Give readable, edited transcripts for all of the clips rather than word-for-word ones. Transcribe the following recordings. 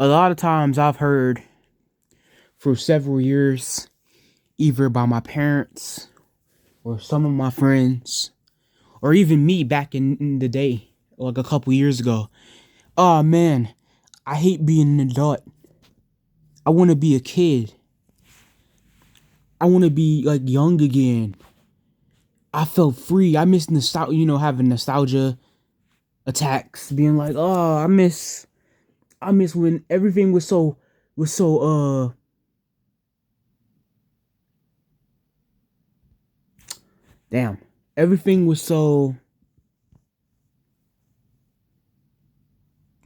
A lot of times I've heard for several years, either by my parents or some of my friends, or even me back in the day, like a couple years ago. Oh man, I hate being an adult. I want to be a kid. I want to be like young again. I felt free. I miss nostalgia, having nostalgia attacks, being like, oh, I miss when everything was so damn. Everything was so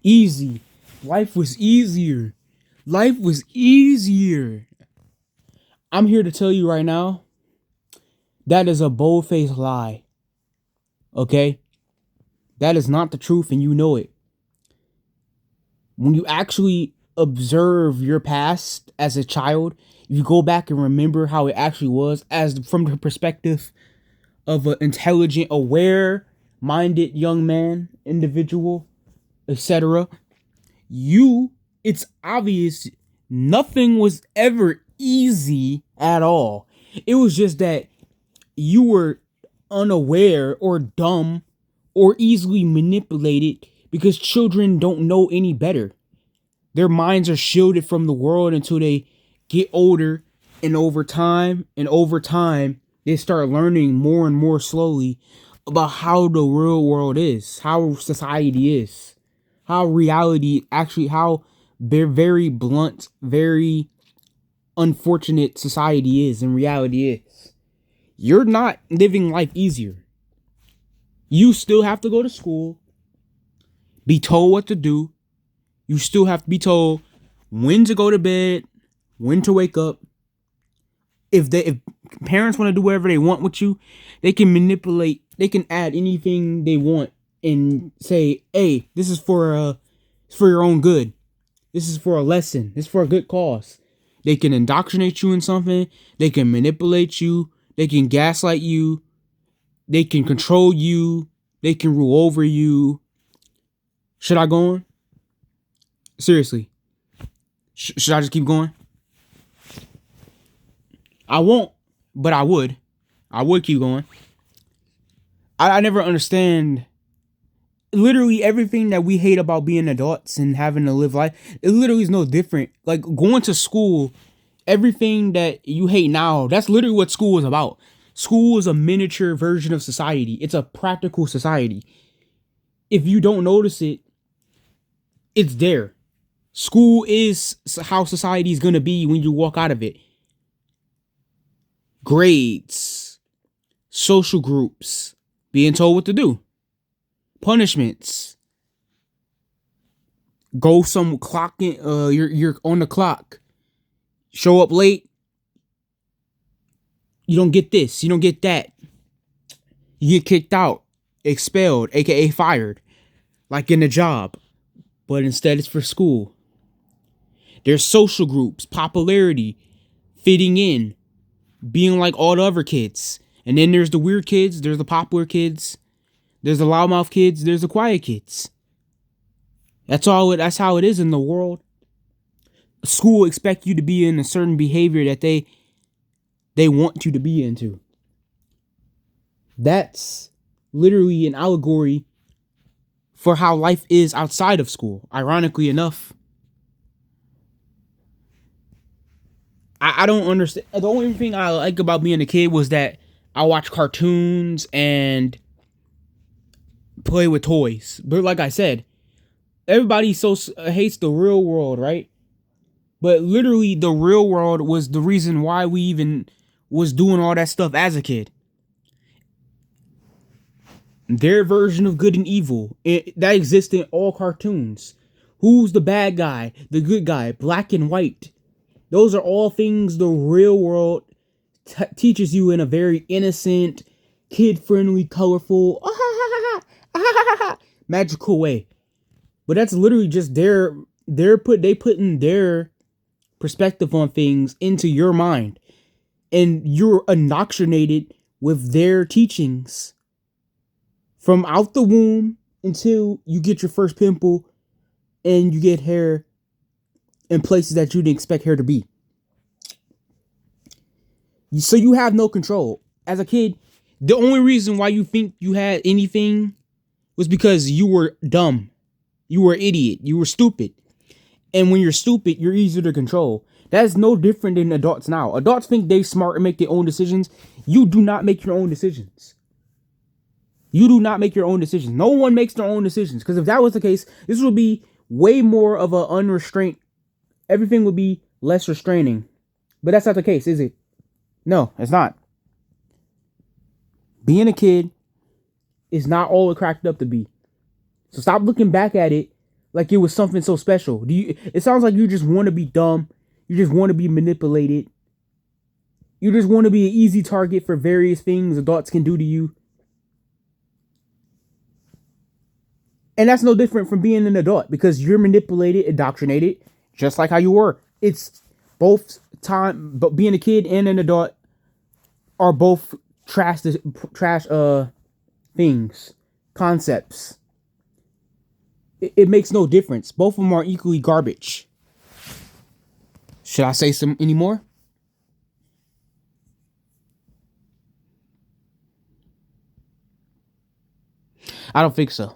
easy. Life was easier. Life was easier. I'm here to tell you right now, that is a bold-faced lie. Okay? That is not the truth and you know it. When you actually observe your past as a child, you go back and remember how it actually was as from the perspective of an intelligent, aware, minded young man, individual, etc. It's obvious nothing was ever easy at all. It was just that you were unaware or dumb or easily manipulated because children don't know any better. Their minds are shielded from the world until they get older, and over time they start learning more and more slowly about how the real world is, how society is, how reality actually, how very blunt, very unfortunate society is and reality is. You're not living life easier. You still have to go to school, be told what to do. You still have to be told when to go to bed, when to wake up. If parents want to do whatever they want with you, they can manipulate. They can add anything they want and say, "Hey, this is for your own good. This is for a lesson. This is for a good cause." They can indoctrinate you in something. They can manipulate you. They can gaslight you. They can control you. They can rule over you. Should I go on? Seriously. Should I just keep going? I won't, but I would. I would keep going. I never understand literally everything that we hate about being adults and having to live life. It literally is no different. Like going to school, everything that you hate now, that's literally what school is about. School is a miniature version of society. It's a practical society. If you don't notice it, it's there. School is how society is going to be when you walk out of it. Grades, social groups, being told what to do, punishments, go some clock in, you're on the clock, show up late, you don't get this, you don't get that, you get kicked out, expelled, aka fired, like in a job, but instead it's for school. There's social groups, popularity, fitting in, being like all the other kids. And then there's the weird kids, there's the popular kids, there's the loudmouth kids, there's the quiet kids. That's how it is in the world. School expects you to be in a certain behavior that they want you to be into. That's literally an allegory for how life is outside of school, ironically enough. I don't understand. The only thing I like about being a kid was that I watch cartoons and play with toys. But like I said, everybody hates the real world, right? But literally, the real world was the reason why we even was doing all that stuff as a kid. Their version of good and evil that exists in all cartoons. Who's the bad guy? The good guy? Black and white. Those are all things the real world teaches you in a very innocent, kid-friendly, colorful, magical way. But that's literally just they putting their perspective on things into your mind, and you're indoctrinated with their teachings from out the womb until you get your first pimple and you get hair in places that you didn't expect her to be. So you have no control. As a kid, the only reason why you think you had anything was because you were dumb. You were an idiot. You were stupid. And when you're stupid, you're easier to control. That's no different than adults now. Adults think they smart and make their own decisions. You do not make your own decisions. You do not make your own decisions. No one makes their own decisions. Because if that was the case, this would be way more of an unrestrained. Everything would be less restraining. But that's not the case, is it? No, it's not. Being a kid is not all it cracked up to be. So stop looking back at it like it was something so special. It sounds like you just want to be dumb. You just want to be manipulated. You just want to be an easy target for various things adults can do to you. And that's no different from being an adult because you're manipulated, indoctrinated, just like how you were. It's both time, but being a kid and an adult are both trash things, concepts. It makes no difference. Both of them are equally garbage. Should I say some anymore? I don't think so.